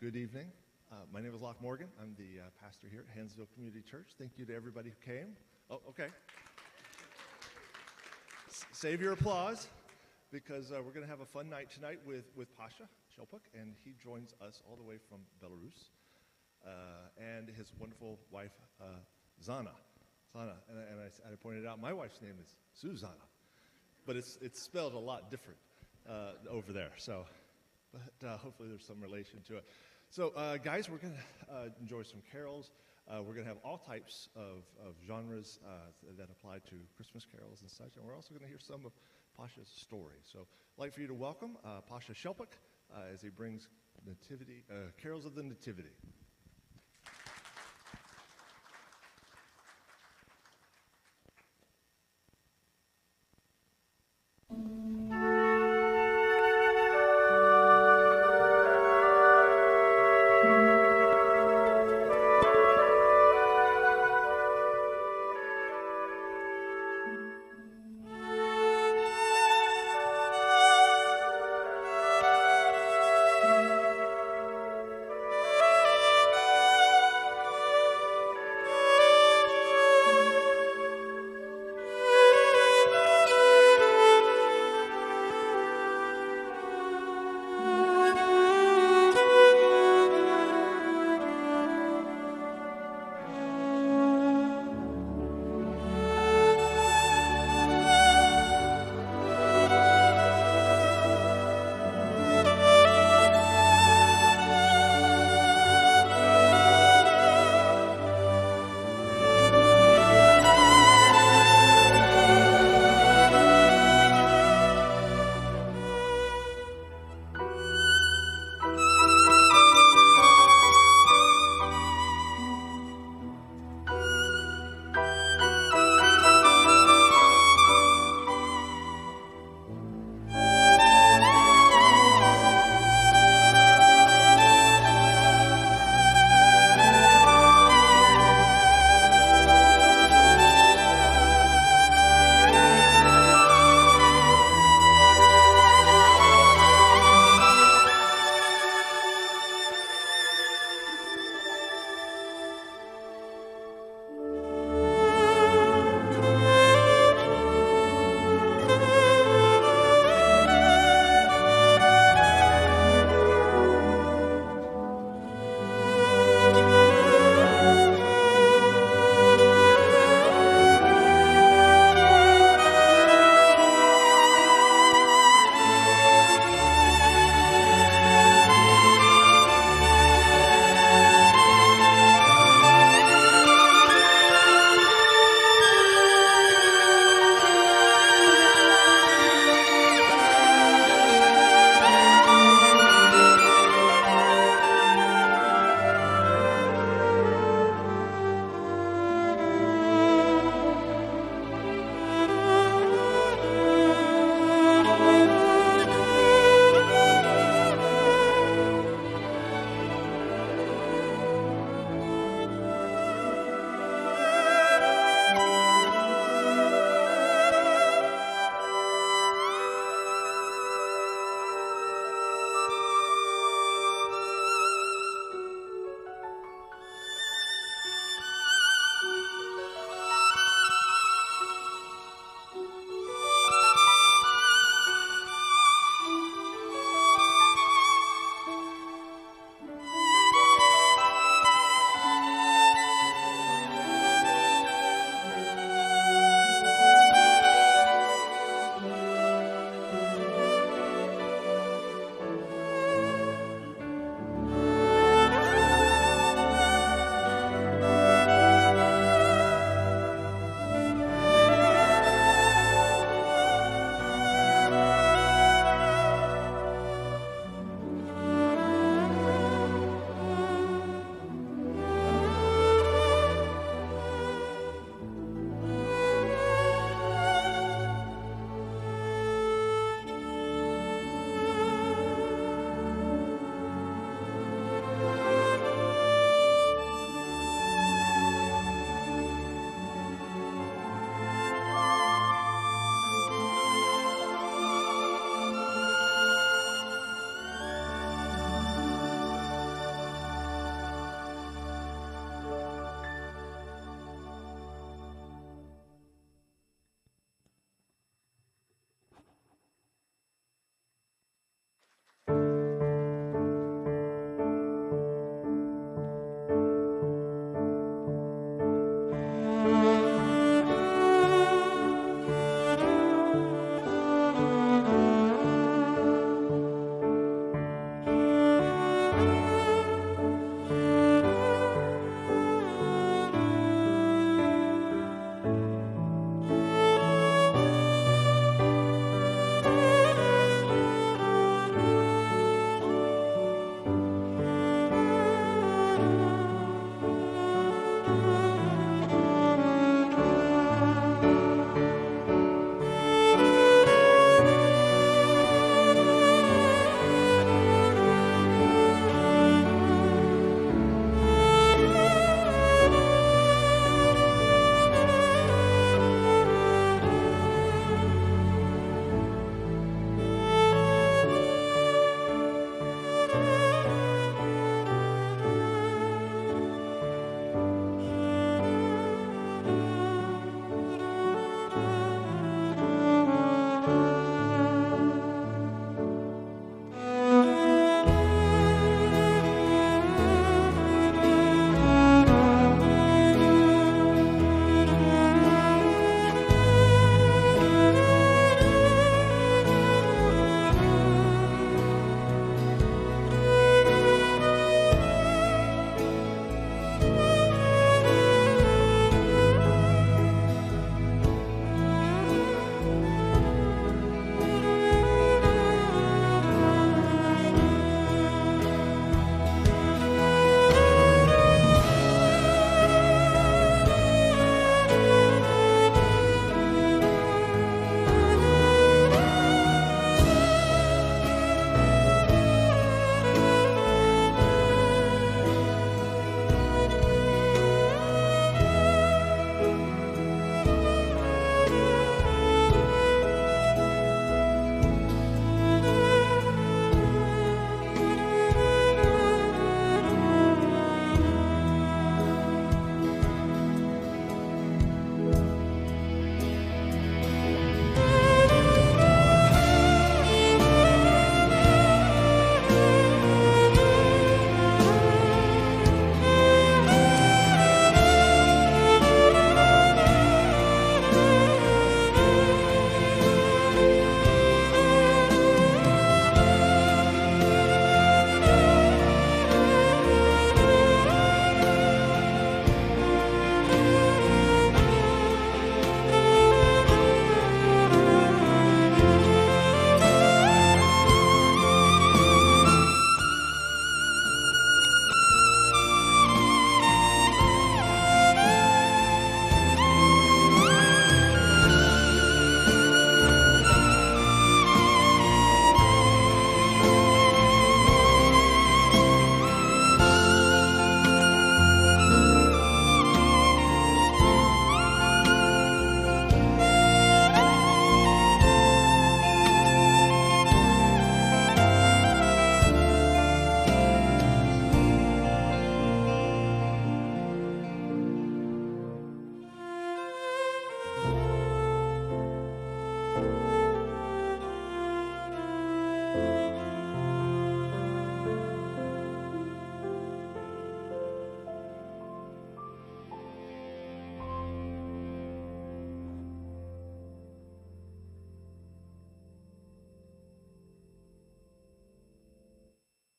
Good evening. My name is Locke Morgan. I'm the pastor here at Hansville Community Church. Thank you to everybody who came. Oh, okay. Save your applause, because we're going to have a fun night tonight with Pasha Shelpuk, and he joins us all the way from Belarus, and his wonderful wife, Zana. And I pointed out my wife's name is Susanna, but it's spelled a lot different over there. So, but hopefully there's some relation to it. So, guys, we're going to enjoy some carols. We're going to have all types of genres that apply to Christmas carols and such, and we're also going to hear some of Pasha's story. So I'd like for you to welcome Pasha Shelpuk as he brings Nativity, carols of the Nativity.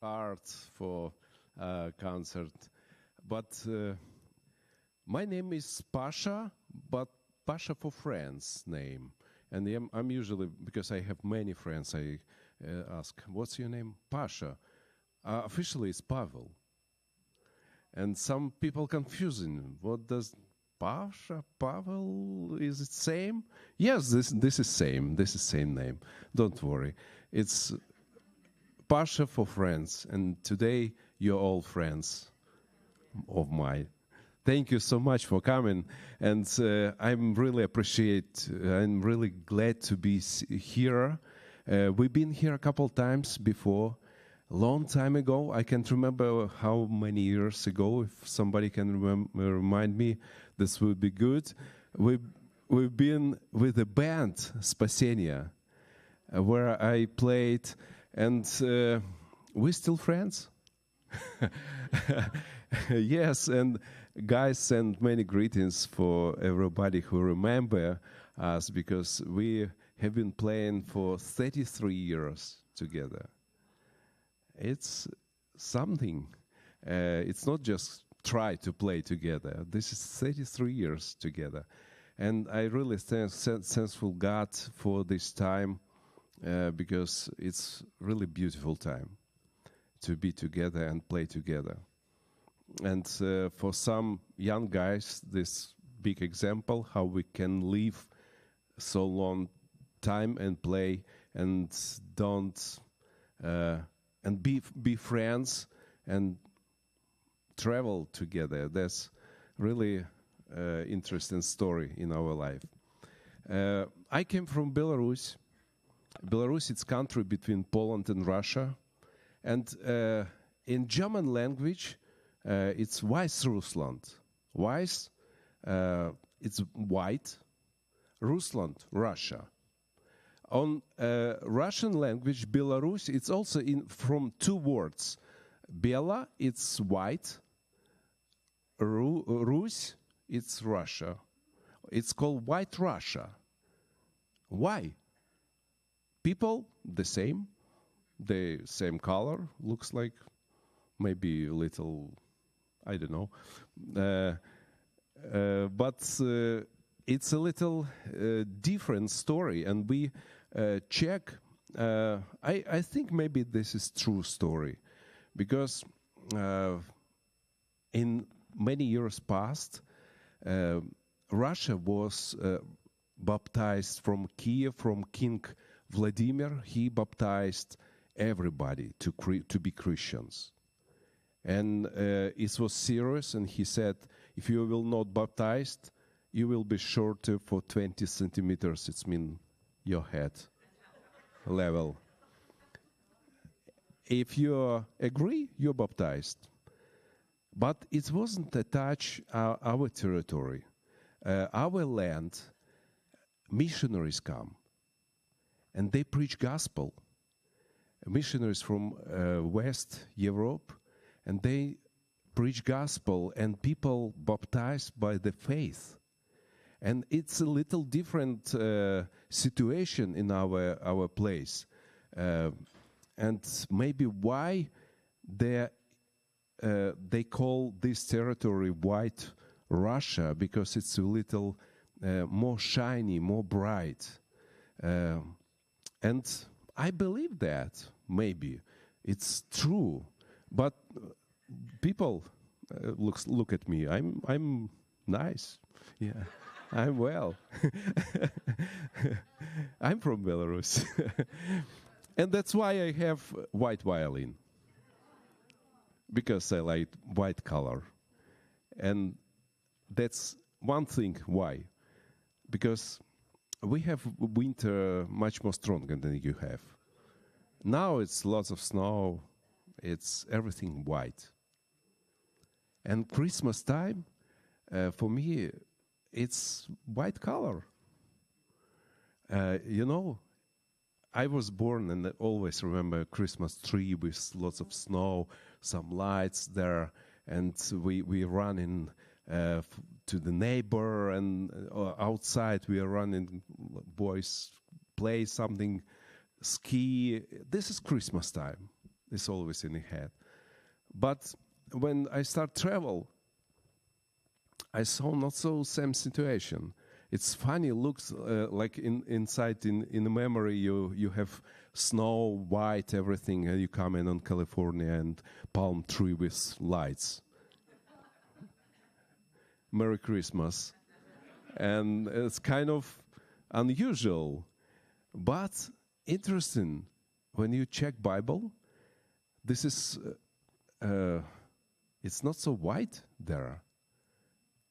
hard for concert. But my name is Pasha, but Pasha for friends name. And I'm usually, because I have many friends, I ask, what's your name? Pasha. Officially, it's Pavel. And some people confusing. What does Pasha, Pavel, is it same? Yes, this is same. This is same name. Don't worry. It's Pasha for friends. And today, you're all friends of mine. Thank you so much for coming, and I'm really glad to be here. We've been here a couple times before, long time ago. I can't remember how many years ago. If somebody can remind me, this would be good. We've been with the band Spasenia, where I played, and we're still friends. Yes, and guys, send many greetings for everybody who remember us, because we have been playing for 33 years together. It's something. It's not just try to play together. This is 33 years together. And I really thankful God for this time, because it's really beautiful time to be together and play together. And for some young guys, this big example how we can live so long time and play and don't and be friends and travel together. That's really interesting story in our life. I came from Belarus. Belarus is country between Poland and Russia, and in German language. It's Weißrussland. Weiss, it's white. Russland, Russia. On Russian language, Belarus, it's also from two words. Bela, it's white. Rus, it's Russia. It's called White Russia. Why? People, the same color, looks like maybe a little, I don't know. But it's a little different story, and we check. I think maybe this is true story, because in many years past, Russia was baptized from Kiev, from King Vladimir. He baptized everybody to be Christians. And it was serious, and he said, if you will not baptized, you will be shorter for 20 centimeters. It's mean your head level. If you agree, you're baptized. But it wasn't attached our territory. Our land, missionaries come, and they preach gospel. Missionaries from West Europe, and they preach gospel, and people baptized by the faith. And it's a little different situation in our place. And maybe why they call this territory White Russia, because it's a little more shiny, more bright. And I believe that, maybe. It's true. But people look at me. I'm nice. Yeah, I'm well. I'm from Belarus, and that's why I have white violin, because I like white color, and that's one thing why. Because we have winter much more stronger than you have. Now it's lots of snow. It's everything white. And Christmas time, for me, it's white color. I was born, and I always remember a Christmas tree with lots of snow, some lights there, and we run in to the neighbor, and outside we are running, boys play something, ski. This is Christmas time. It's always in the head. But when I start travel, I saw not so same situation. It's funny. Looks like inside in the memory you have snow, white, everything, and you come in on California and palm tree with lights. Merry Christmas, and it's kind of unusual, but interesting. When you check Bible, this is it's not so white there.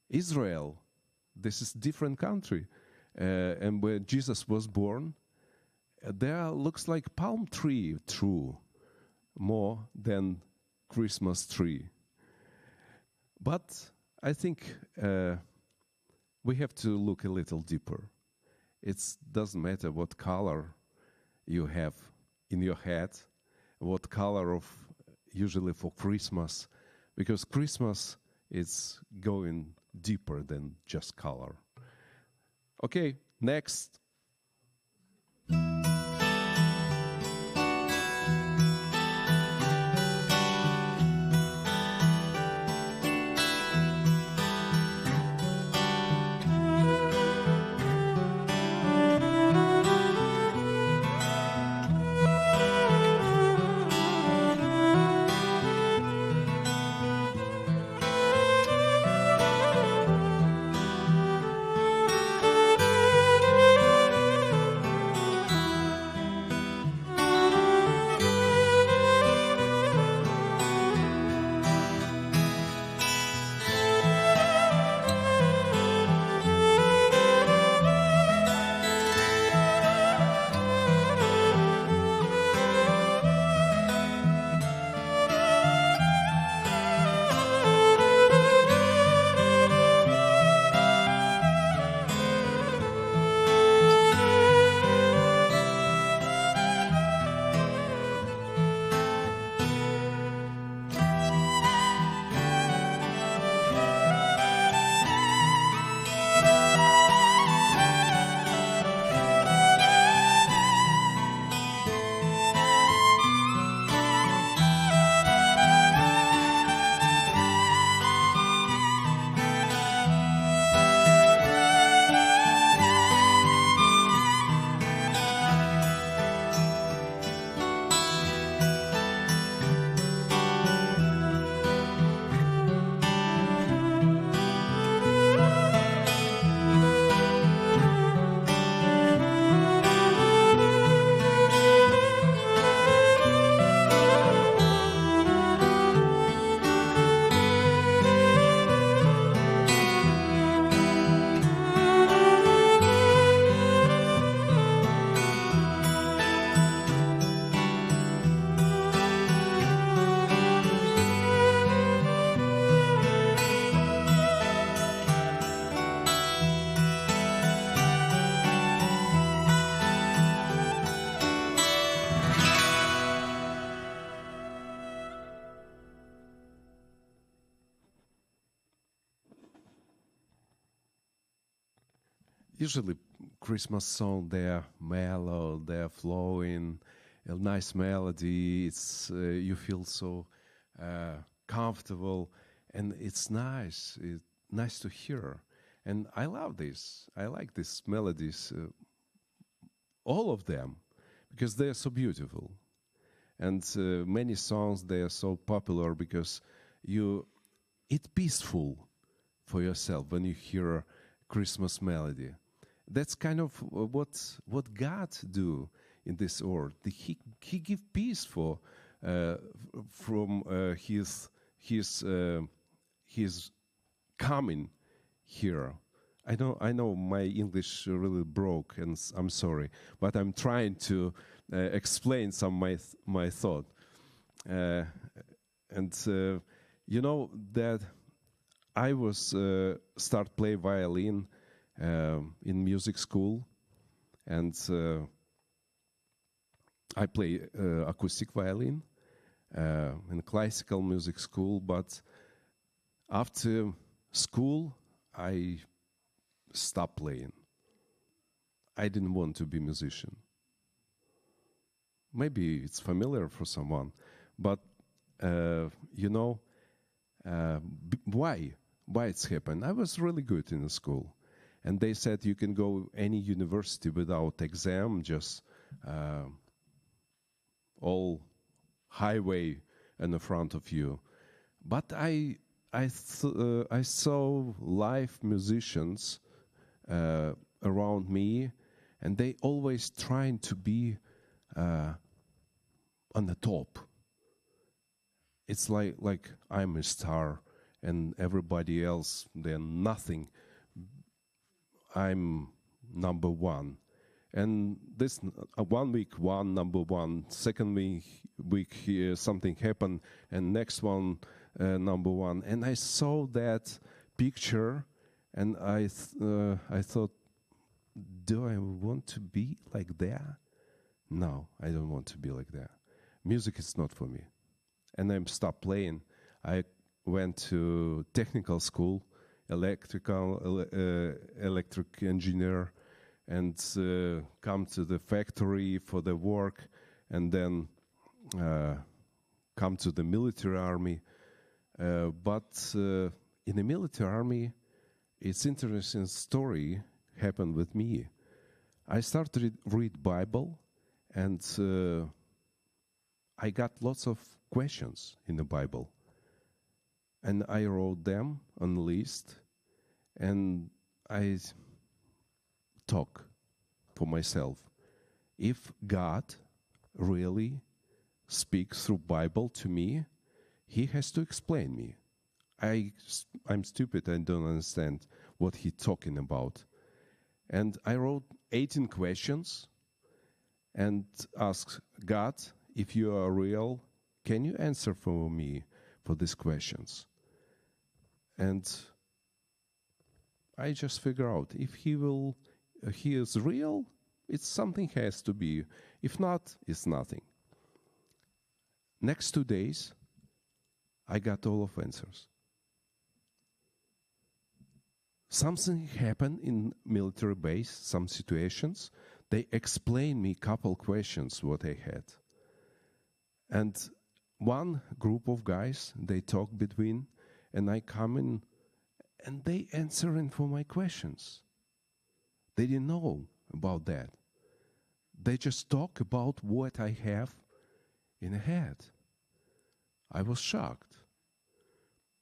Israel, this is different country, and where Jesus was born, there looks like palm tree true, more than Christmas tree. But I think we have to look a little deeper. It doesn't matter what color you have in your head, what color of usually for Christmas, because Christmas is going deeper than just color. Okay, next. Usually Christmas song, they're mellow, they're flowing, a nice melody. It's you feel so comfortable, and it's nice. It's nice to hear, and I love this. I like these melodies, all of them, because they are so beautiful. And many songs, they are so popular because it's peaceful for yourself when you hear a Christmas melody. That's kind of what God do in this world. He give peace for from his coming here. I know my English really broke, and I'm sorry, but I'm trying to explain some my thought. And you know that I was start play violin in music school, and I play acoustic violin in classical music school. But after school, I stopped playing. I didn't want to be a musician. Maybe it's familiar for someone, But you know, why? Why it's happened? I was really good in the school, and they said you can go any university without exam, just all highway in the front of you. But I saw live musicians around me, and they always trying to be on the top. It's like I'm a star, and everybody else, they're nothing. I'm number one. And this 1 week, number one. Second week something happened, and next one, number one. And I saw that picture, and I thought, do I want to be like that? No, I don't want to be like that. Music is not for me. And I stopped playing. I went to technical school, electric engineer, and come to the factory for the work, and then come to the military army. But in the military army, it's interesting story happened with me. I started read Bible, and I got lots of questions in the Bible, and I wrote them on a list, and I talk for myself. If God really speaks through Bible to me, He has to explain me. I'm stupid. I don't understand what He's talking about. And I wrote 18 questions and asked God, if you are real, can you answer for me for these questions? And I just figure out if He is real, it's something has to be. If not, it's nothing. Next 2 days, I got all of answers. Something happened in military base, some situations. They explained me couple questions what I had. And one group of guys, they talk between, and I come in, and they answering for my questions. They didn't know about that. They just talk about what I have in the head. I was shocked.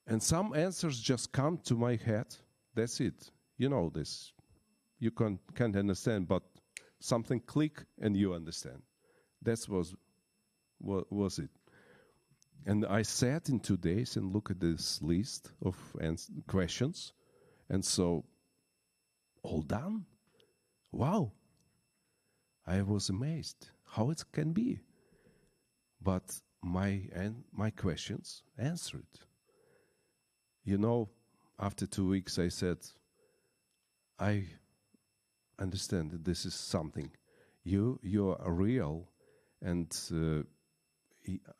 And some answers just come to my head. That's it. You know this. You can't understand, but something click and you understand. That was it. And I sat in 2 days and looked at this list of questions. And so, all done? Wow. I was amazed how it can be. But my questions answered. You know, after 2 weeks I said, I understand that this is something. You are real, and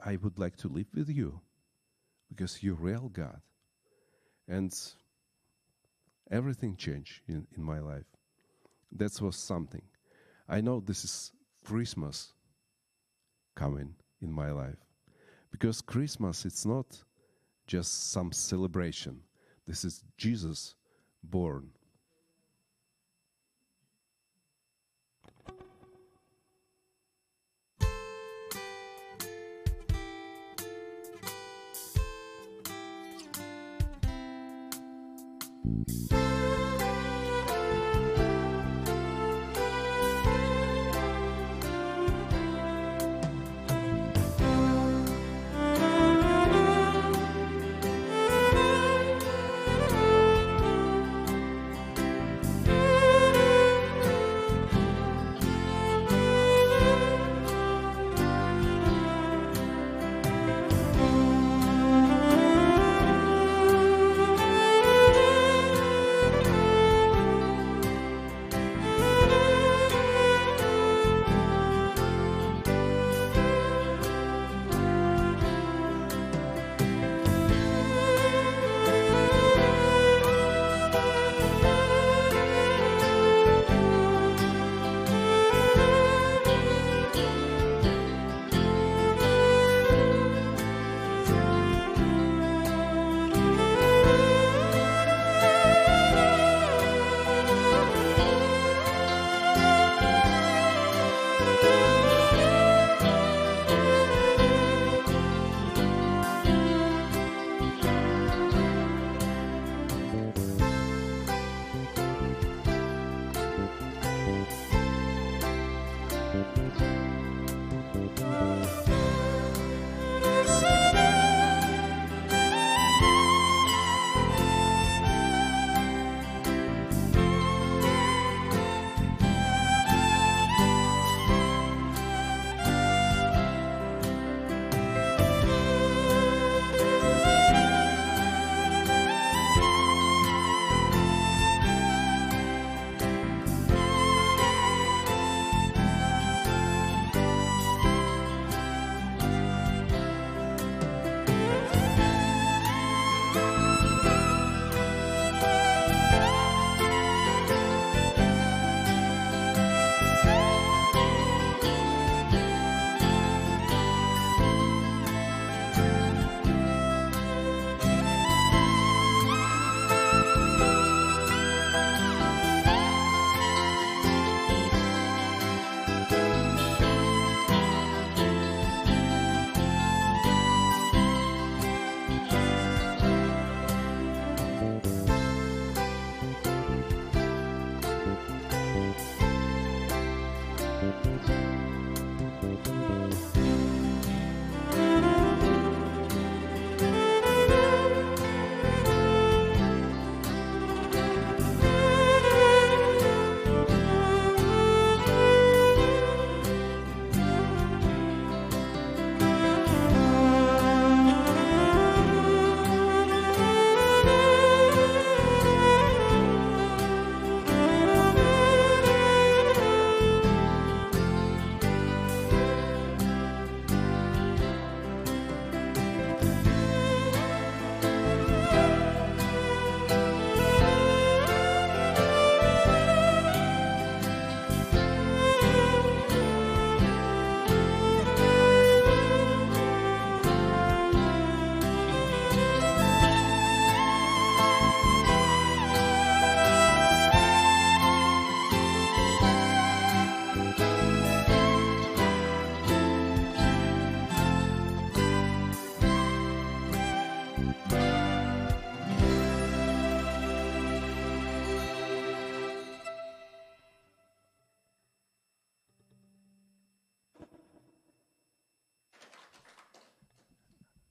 I would like to live with you because you're real, God. And everything changed in my life. That was something. I know this is Christmas coming in my life, because Christmas, it's not just some celebration. This is Jesus born.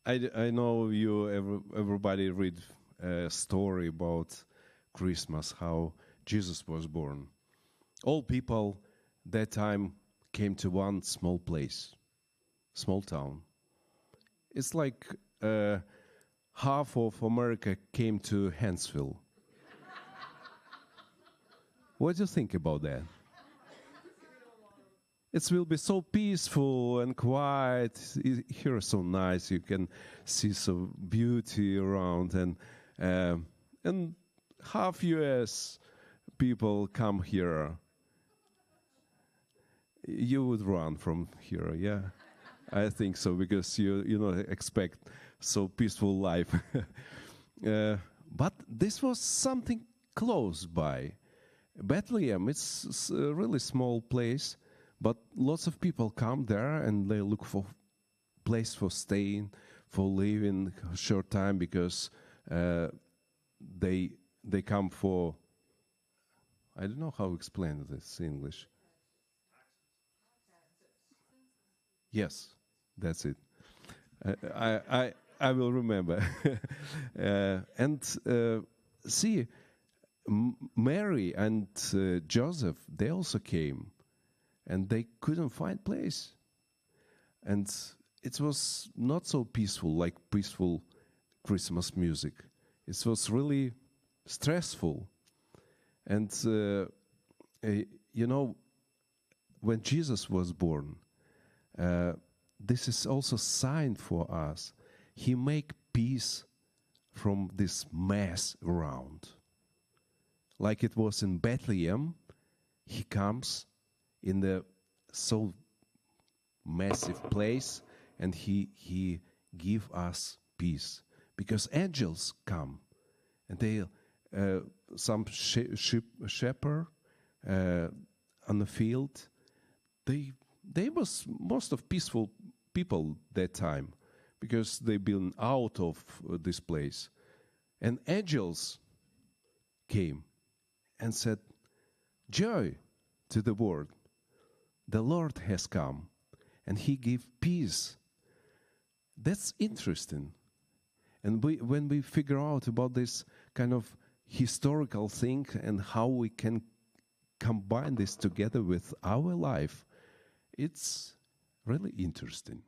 I know everybody read a story about Christmas, how Jesus was born. All people that time came to one small place, small town. It's like half of America came to Huntsville. What do you think about that? It will be so peaceful and quiet. Here is so nice. You can see some beauty around, and half U.S. people come here. You would run from here, yeah. I think so, because you know expect so peaceful life. But this was something close by. Bethlehem, it's a really small place, but lots of people come there and they look for place for staying, for living a short time, because they come for, I don't know how to explain this in English. Yes, that's it. I will remember. See, Mary and Joseph, they also came, and they couldn't find place, and it was not so peaceful like peaceful Christmas music. It was really stressful, and you know, when Jesus was born, this is also sign for us. He make peace from this mess around. Like it was in Bethlehem, he comes in the so massive place, and he give us peace, because angels come, and they some shepherd on the field. They was most of peaceful people that time, because they've been out of this place, and angels came and said, "Joy to the world! The Lord has come, and He gave peace." That's interesting. And when we figure out about this kind of historical thing and how we can combine this together with our life, it's really interesting.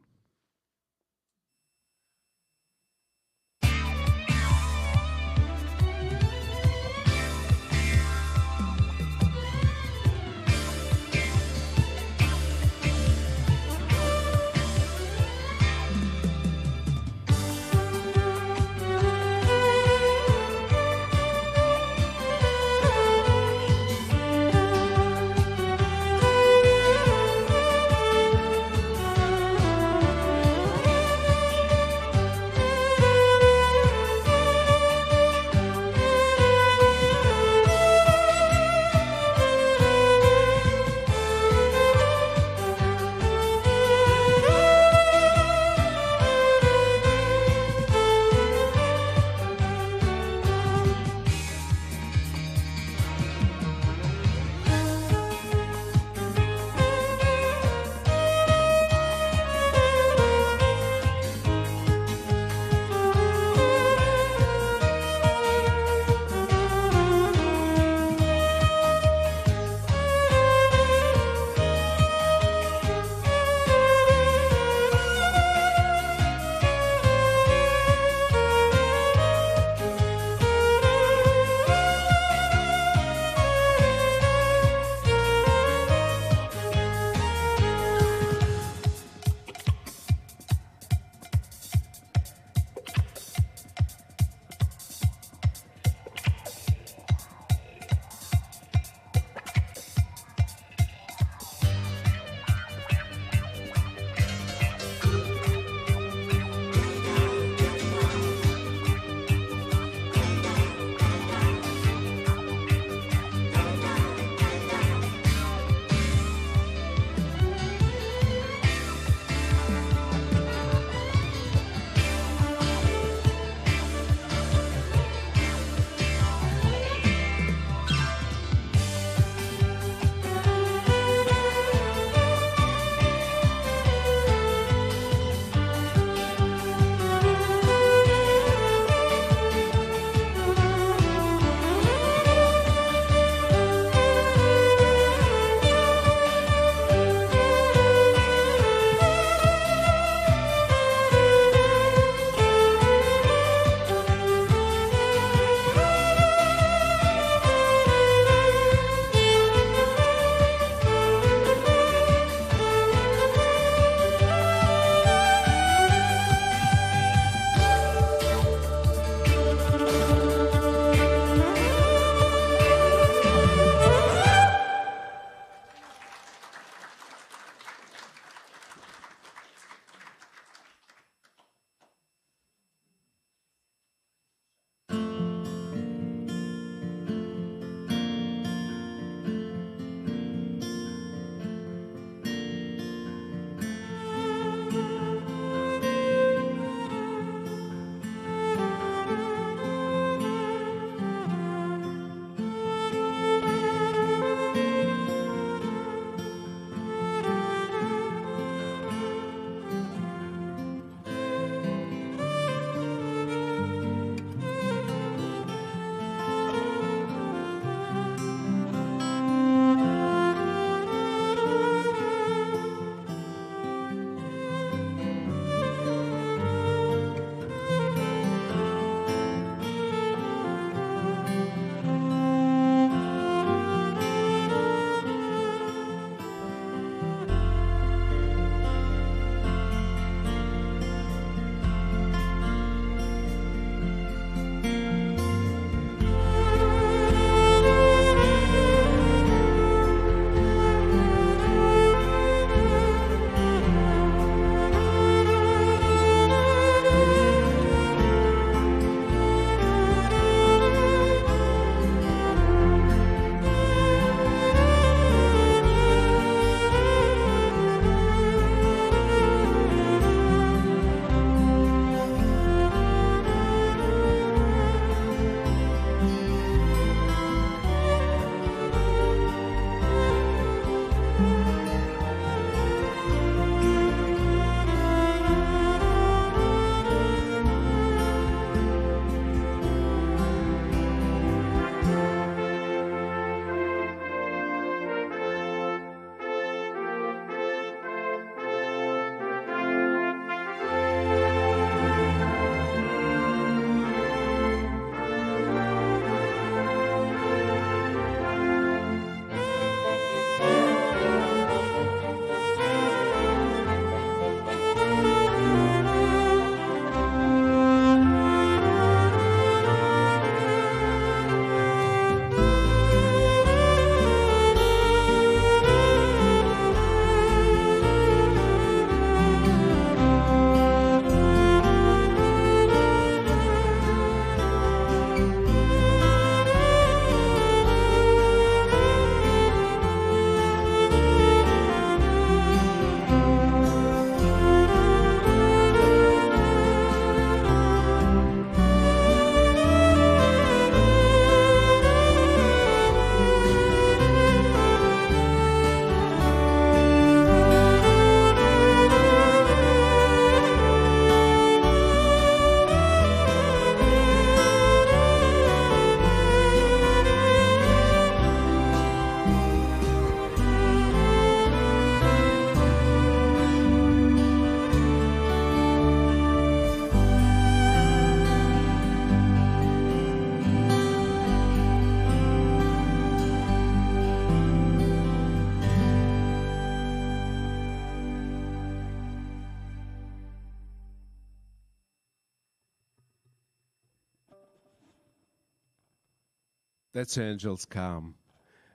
That angels come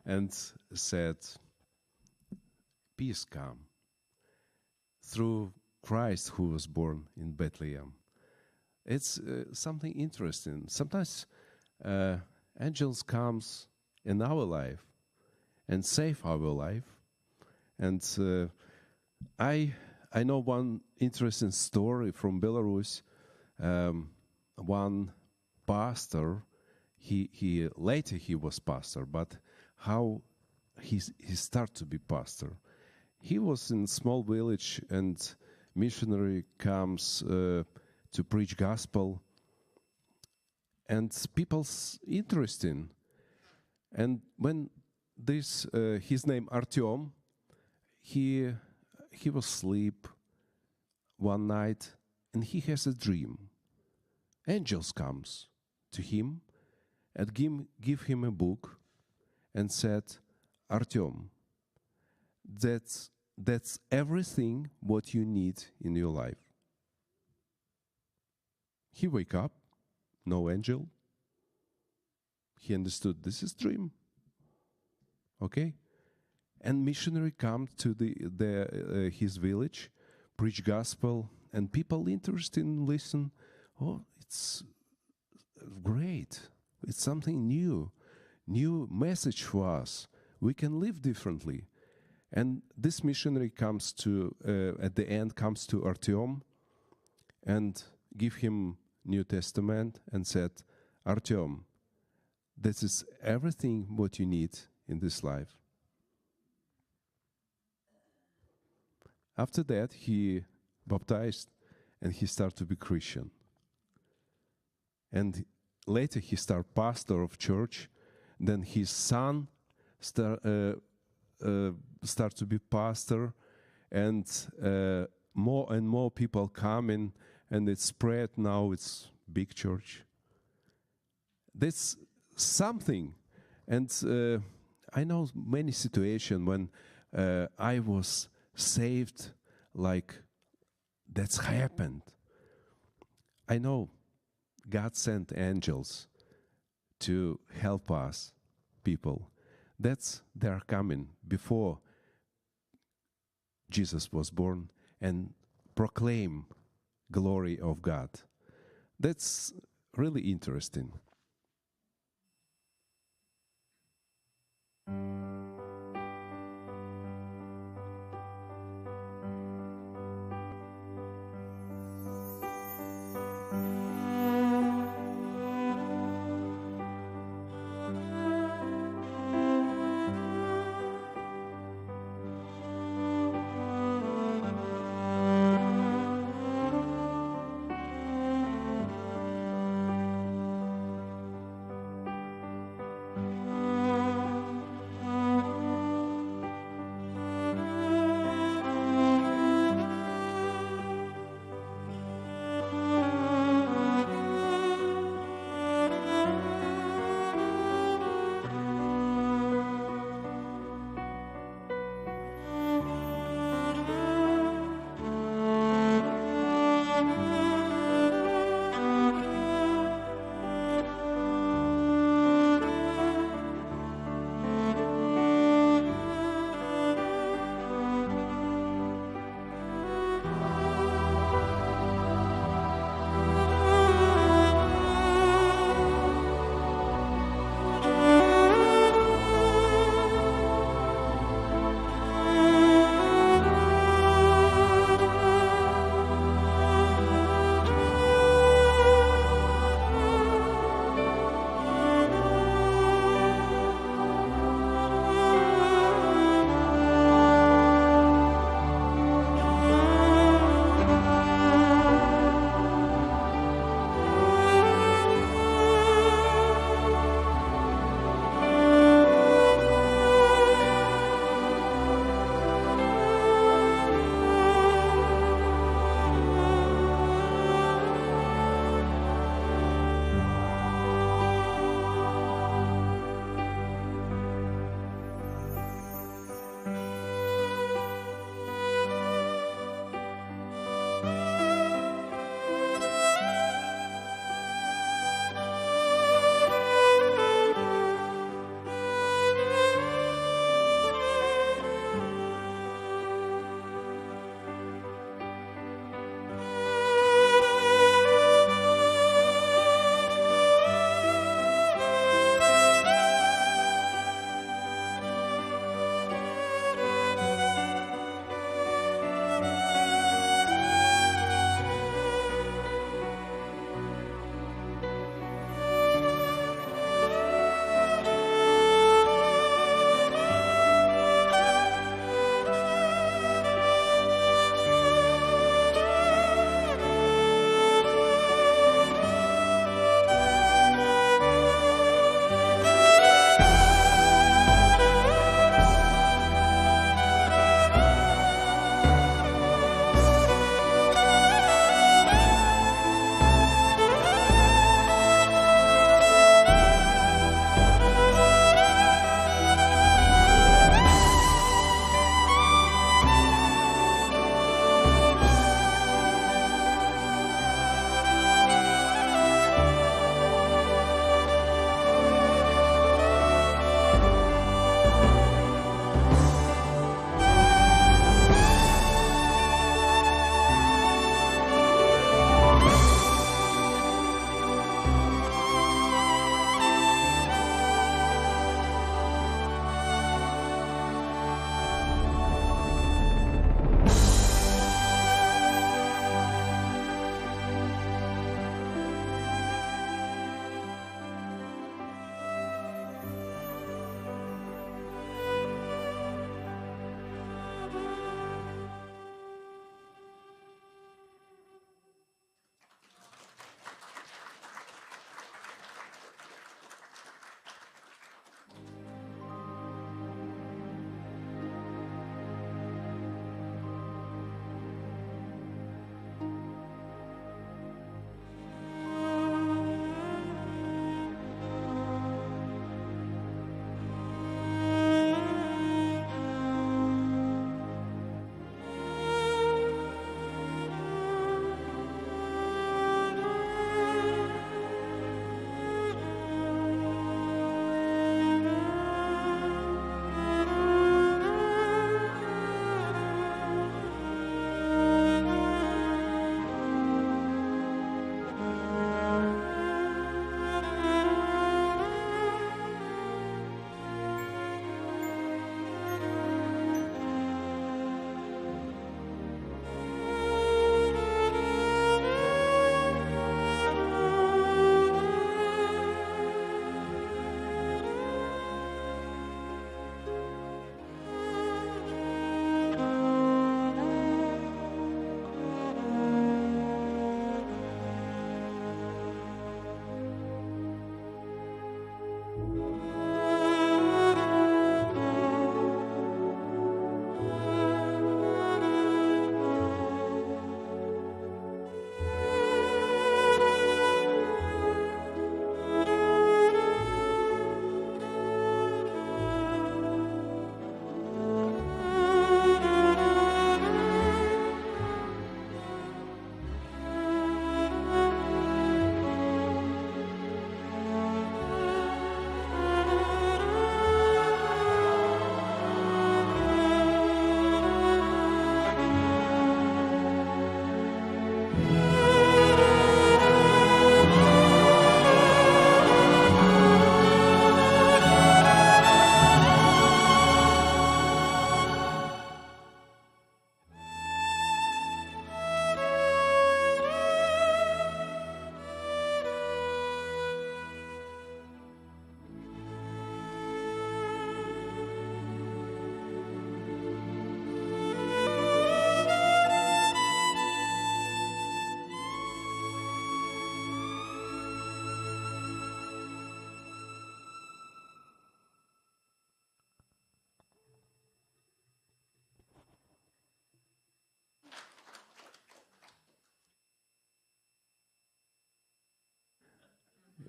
and said, peace come, through Christ who was born in Bethlehem. It's something interesting. Sometimes angels comes in our life and save our life. And I know one interesting story from Belarus. One pastor, he later he was pastor, but how he started to be pastor. He was in a small village, and missionary comes to preach gospel, and people's interesting. And when this his name Artyom, he was asleep one night, and he has a dream. Angels comes to him and give him a book and said, Artyom, that's everything what you need in your life. He wake up, no angel. He understood this is dream. Okay? And missionary come to his village, preach gospel, and people interested in listen. Oh, it's great. It's something new message for us. We can live differently. And this missionary comes to, at the end, comes to Artyom and give him New Testament and said, Artyom, this is everything what you need in this life. After that, he baptized and he started to be Christian. And later he started pastor of church. Then his son start to be pastor, and more and more people come in, and it spread. Now it's big church. That's something, and I know many situations when I was saved, like that's happened. I know God sent angels to help us, people. They are coming before Jesus was born and proclaim glory of God. That's really interesting.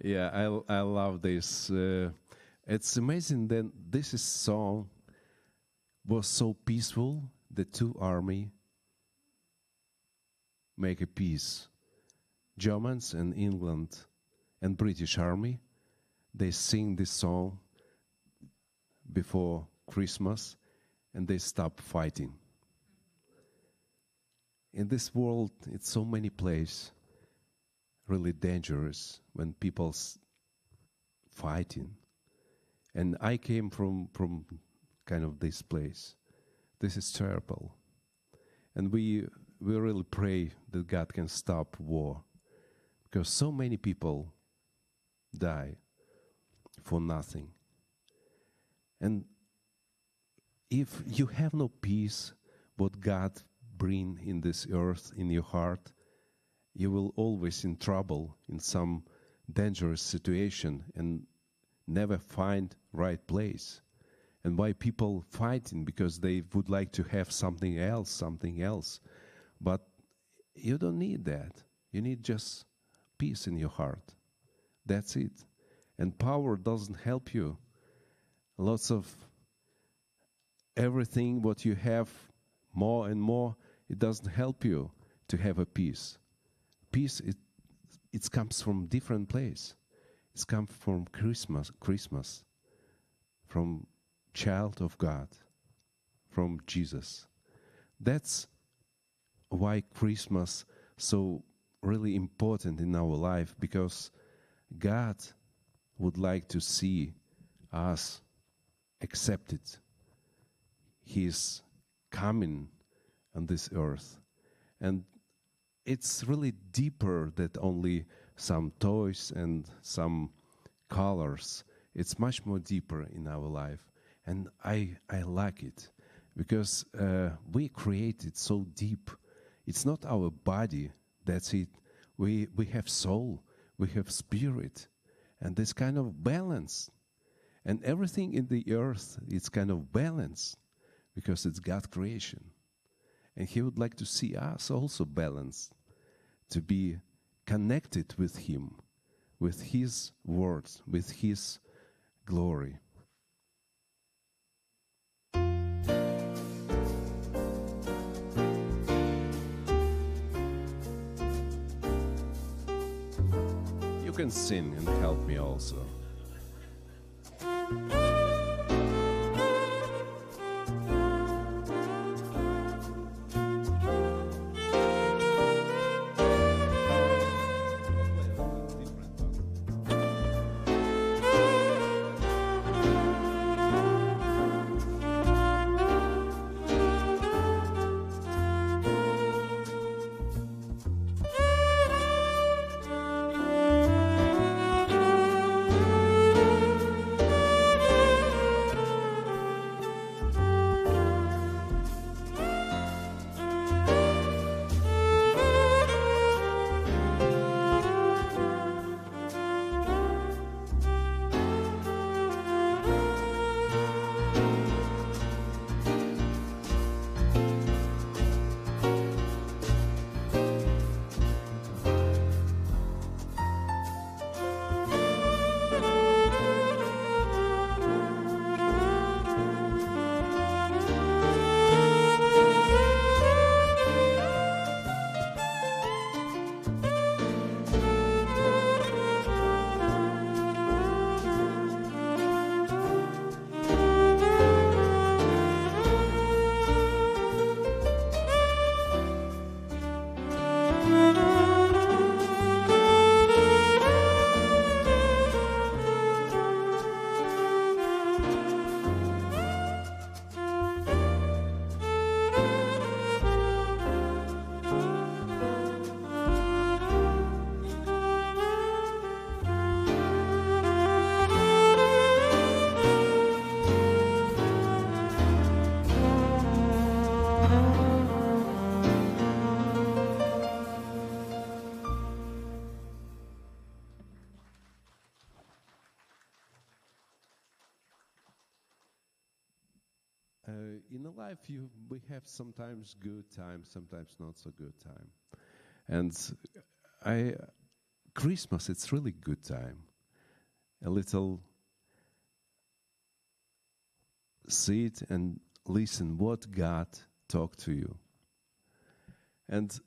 Yeah, I love this. It's amazing that song was so peaceful. The two army make a peace. Germans and England and British army, they sing this song before Christmas and they stop fighting. In this world, it's so many places really dangerous when people's fighting. And I came from kind of this place. This is terrible. And we really pray that God can stop war. Because so many people die for nothing. And if you have no peace, what God bring in this earth, in your heart, you will always in trouble, in some dangerous situation, and never find right place. And why people fighting? Because they would like to have something else. But you don't need that. You need just peace in your heart. That's it. And power doesn't help you. Lots of everything what you have, more and more, it doesn't help you to have a peace. Peace, it comes from different place. It's come from Christmas, from child of God, from Jesus. That's why Christmas so really important in our life, because God would like to see us accepted. He is coming on this earth. And it's really deeper than only some toys and some colors. It's much more deeper in our life. And I like it because we created so deep. It's not our body, that's it. We have soul, we have spirit, and this kind of balance. And everything in the earth is kind of balance because it's God's creation. And He would like to see us also balanced, to be connected with Him, with His words, with His glory. You can sing and help me also. In a life, we have sometimes good time, sometimes not so good time. And Christmas, it's really good time. A little sit and listen what God talked to you. And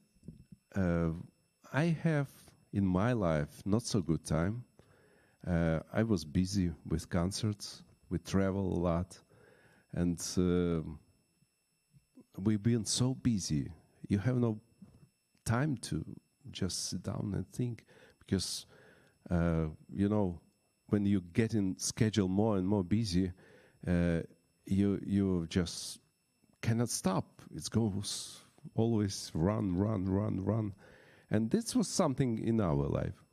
I have in my life not so good time. I was busy with concerts, we travel a lot, and we've been so busy. You have no time to just sit down and think, because when you get in schedule more and more busy, you just cannot stop. It goes always run, and this was something in our life.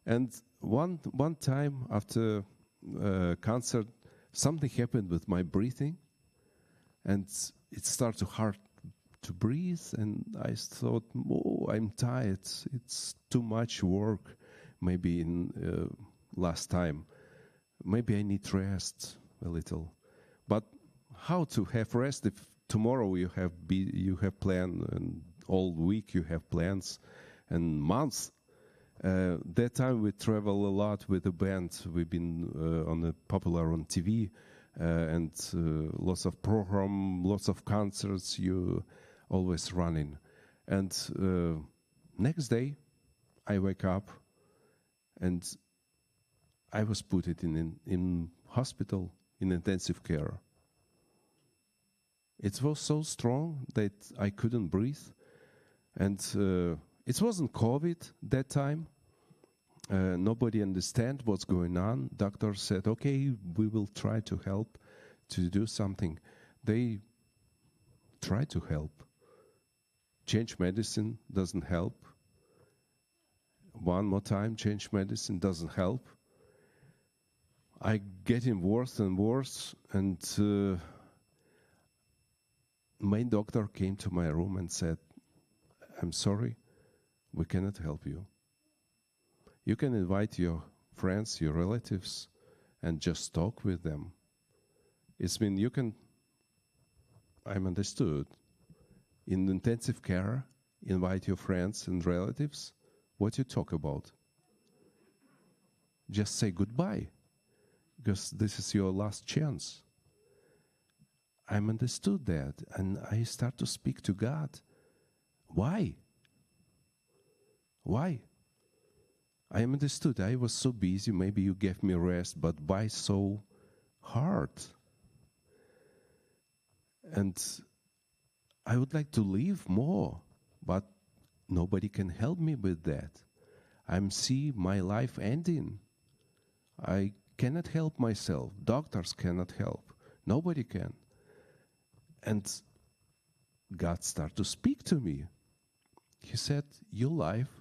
And one time after concert, something happened with my breathing, and it started hard to breathe, and I thought, oh, I'm tired. It's too much work. Maybe in last time, maybe I need rest a little. But how to have rest if tomorrow you have plan, and all week you have plans, and months. That time we travel a lot with the band. We've been popular on TV, and lots of program, lots of concerts. You always running, and next day I wake up, and I was put in hospital in intensive care. It was so strong that I couldn't breathe, and it wasn't COVID that time. Nobody understand what's going on. Doctor said, okay, we will try to help to do something. They try to help. Change medicine doesn't help. One more time, change medicine doesn't help. I getting worse and worse, and my doctor came to my room and said, I'm sorry, we cannot help you. You can invite your friends, your relatives, and just talk with them. It's mean you can, I'm understood, in intensive care, invite your friends and relatives. What you talk about? Just say goodbye, because this is your last chance. I'm understood that, and I start to speak to God. Why? Why? I am understood. I was so busy. Maybe you gave me rest, but why so hard? And I would like to live more, but nobody can help me with that. I'm see my life ending. I cannot help myself. Doctors cannot help. Nobody can. And God started to speak to me. He said, your life,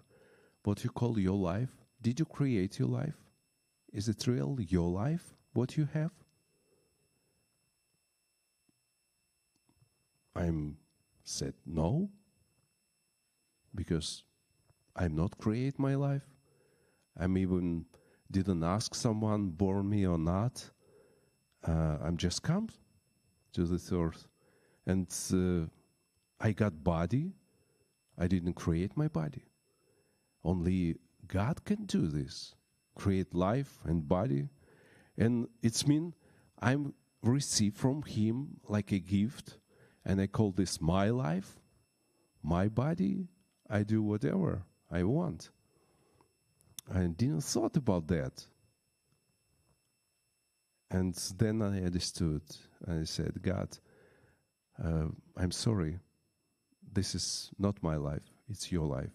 what you call your life, did you create your life? Is it real, your life, what you have? I said, no, because I'm not create my life. I'm even didn't ask someone born me or not. I'm just come to this earth. And I got body. I didn't create my body. Only God can do this, create life and body. And it's mean I'm received from Him like a gift, and I call this my life, my body. I do whatever I want. I didn't thought about that. And then I understood, and I said, God, I'm sorry. This is not my life. It's your life.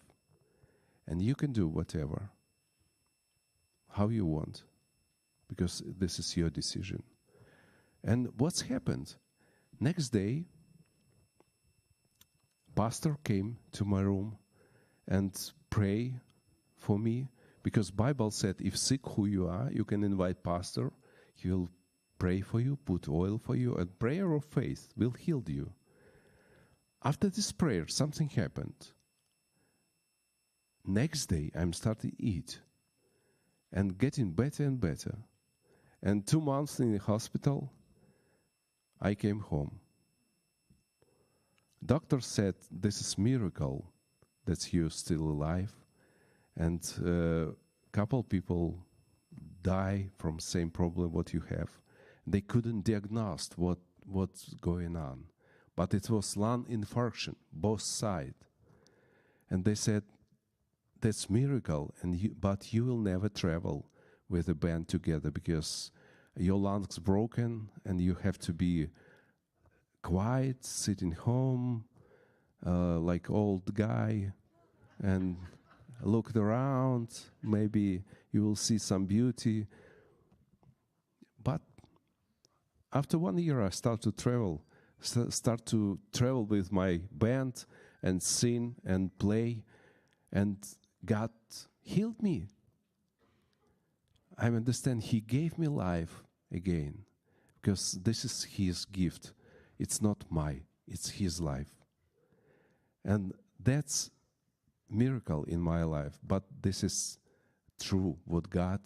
And you can do whatever, how you want, because this is your decision. And what's happened? Next day, pastor came to my room and pray for me, because Bible said if sick who you are, you can invite pastor. He will pray for you, put oil for you, and prayer of faith will heal you. After this prayer, something happened. Next day, I'm starting to eat and getting better and better. And 2 months in the hospital, I came home. Doctor said, this is miracle that you're still alive. And couple people die from same problem what you have. They couldn't diagnose what's going on, but it was lung infarction, both sides. And they said, that's miracle, but you will never travel with a band together because your lungs broken and you have to be quiet, sitting home, like old guy, and look around. Maybe you will see some beauty. But after 1 year, I start to travel with my band and sing and play, and God healed me. I understand He gave me life again, because this is His gift. It's not it's His life. And that's miracle in my life, but this is true what God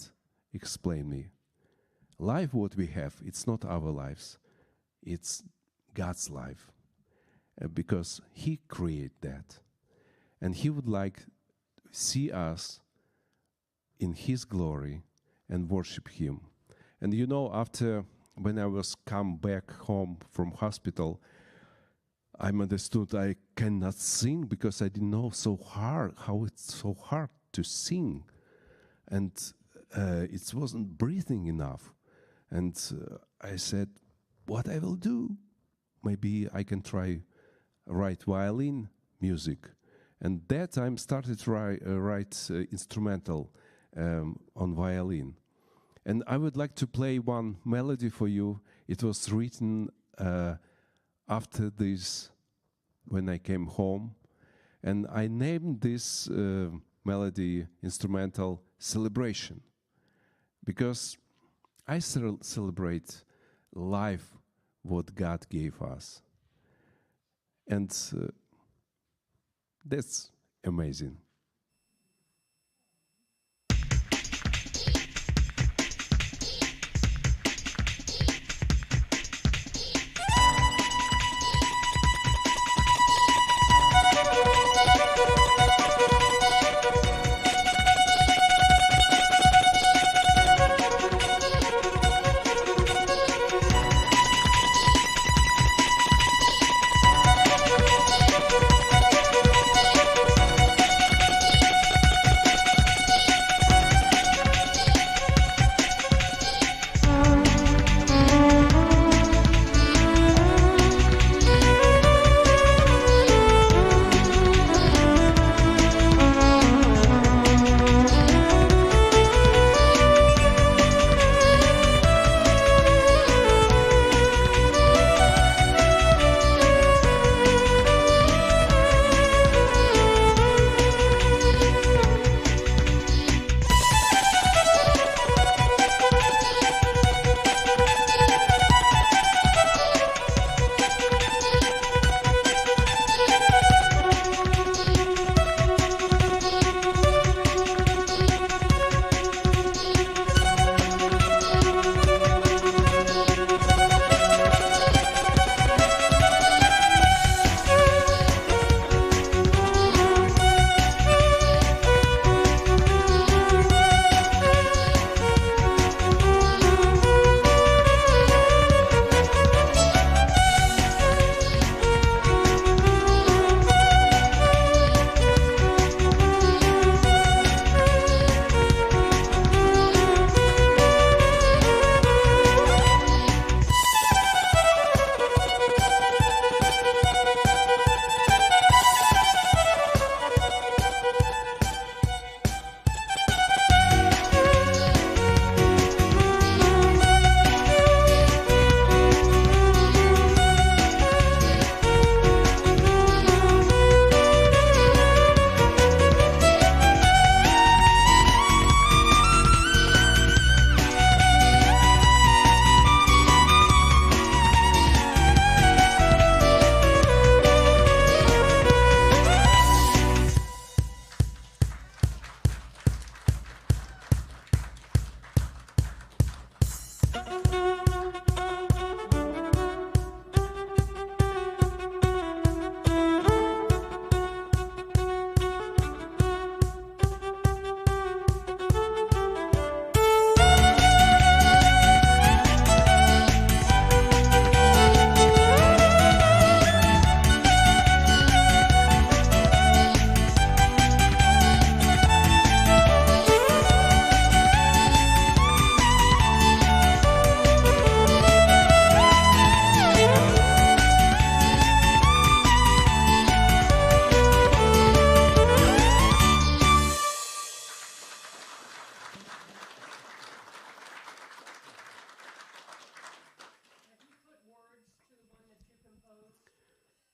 explained me. Life what we have, it's not our lives, it's God's life, because He created that, and He would like see us in His glory and worship Him. And you know, after when I was come back home from hospital, I understood I cannot sing because I didn't know how it's so hard to sing, and it wasn't breathing enough. And I said, what I will do? Maybe I can try write violin music. And that time started to write instrumental on violin. And I would like to play one melody for you. It was written after this, when I came home. And I named this melody instrumental Celebration, because I celebrate life, what God gave us. And that's amazing.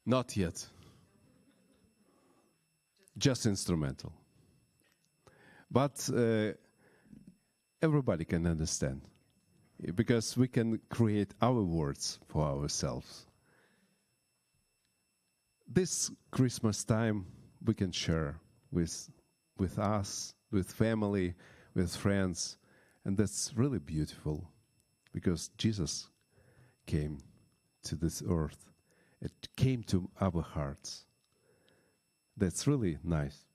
Not yet. Just instrumental. But everybody can understand, because we can create our words for ourselves. This Christmas time we can share with us, with family, with friends, and that's really beautiful, because Jesus came to this earth. It came to our hearts. That's really nice.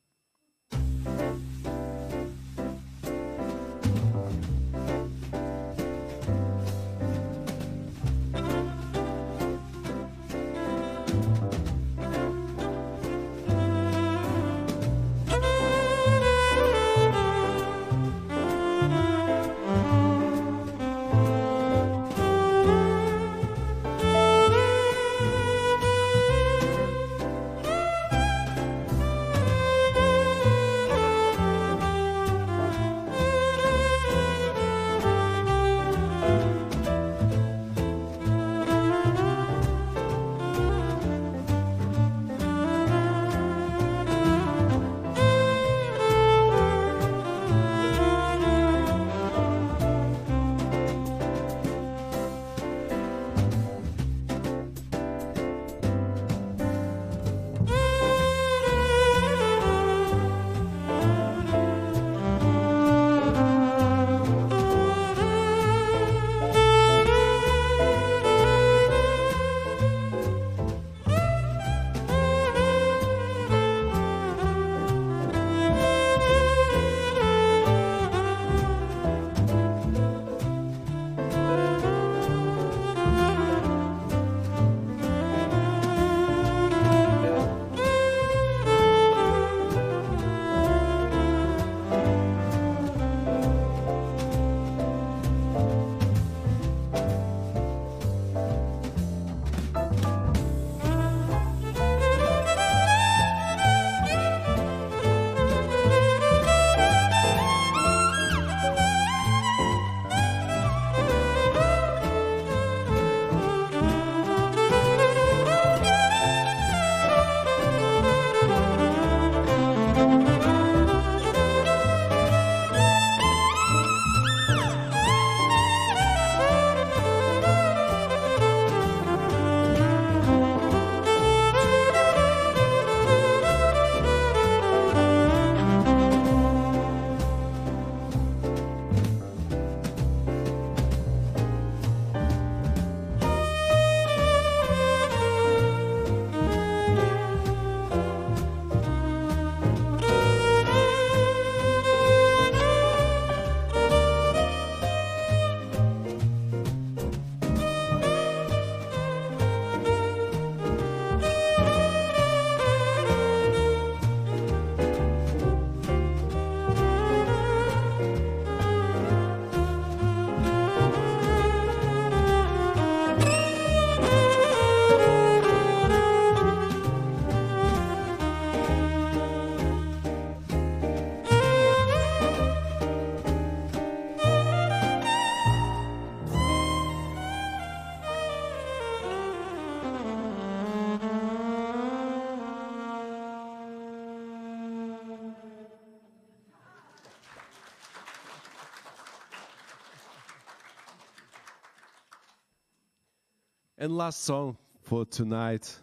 And last song for tonight,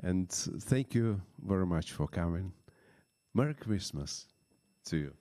and thank you very much for coming. Merry Christmas to you.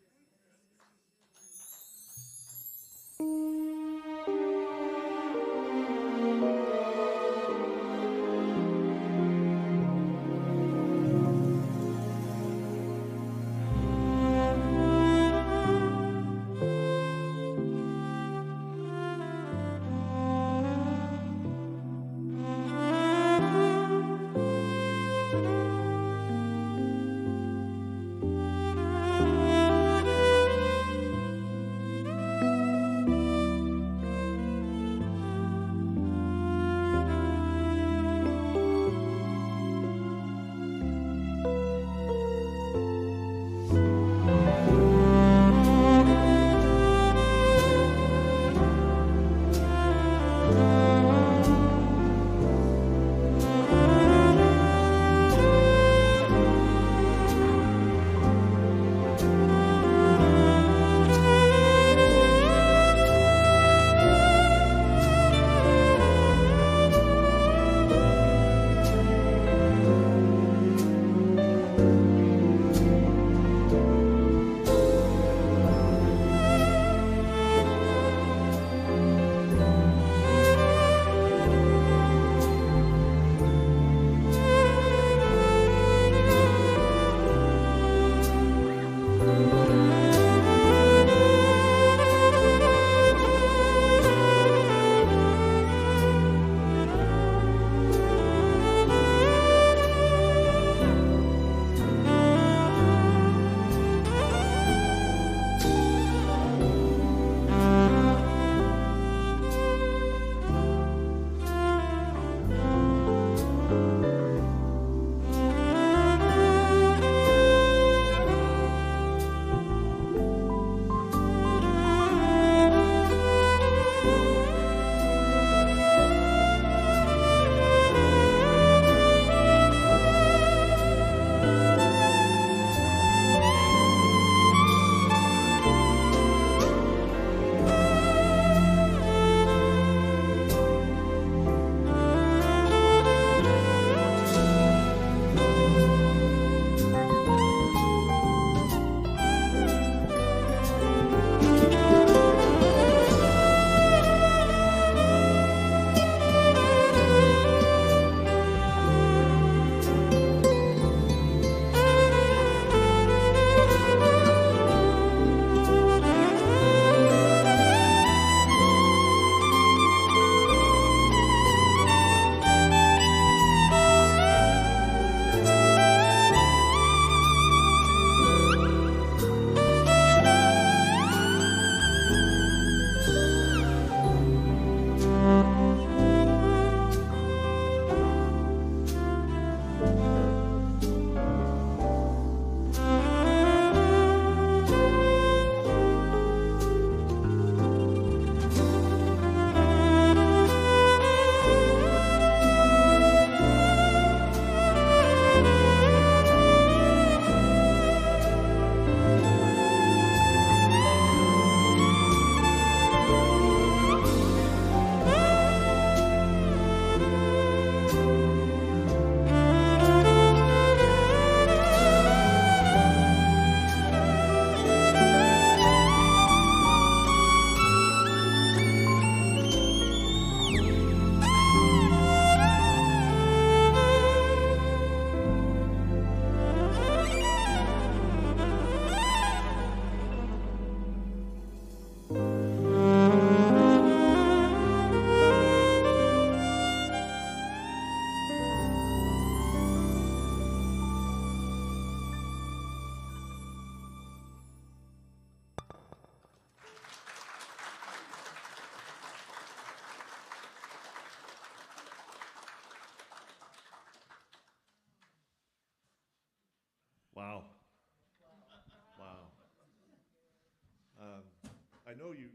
know you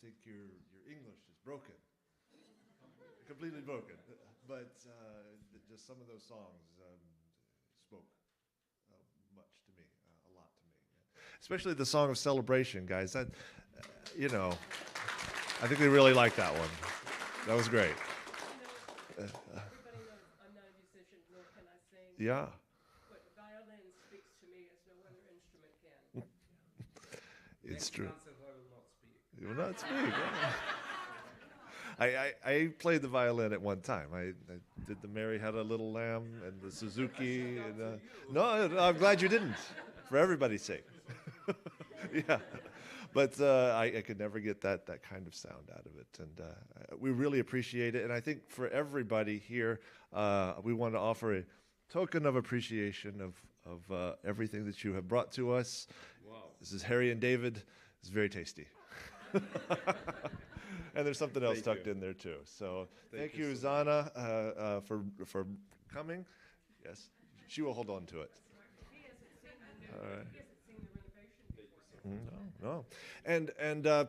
think your English is broken, completely broken, but just some of those songs spoke much to me, a lot to me, especially the song of celebration, guys. That I think they really liked that one. That was great. Everybody knows I'm not a musician, nor can I sing. Yeah. But violin speaks to me as no other instrument can. It's true. Concert, I will not speak. You will not speak. I played the violin at one time. I did the Mary Had a Little Lamb and the Suzuki. And, no, I'm glad you didn't, for everybody's sake. Yeah. But I could never get that kind of sound out of it. And we really appreciate it. And I think for everybody here, we want to offer a token of appreciation of everything that you have brought to us. Wow. This is Harry and David. It's very tasty. And there's something else tucked in there too. So thank you, Zana, for coming. Yes, she will hold on to it. All right. No. And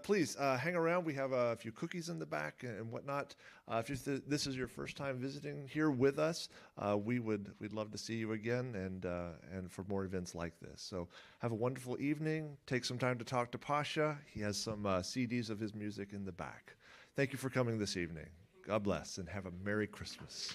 please hang around. We have a few cookies in the back and whatnot. If this is your first time visiting here with us, we'd love to see you again and for more events like this. So have a wonderful evening. Take some time to talk to Pasha. He has some CDs of his music in the back. Thank you for coming this evening. God bless and have a Merry Christmas.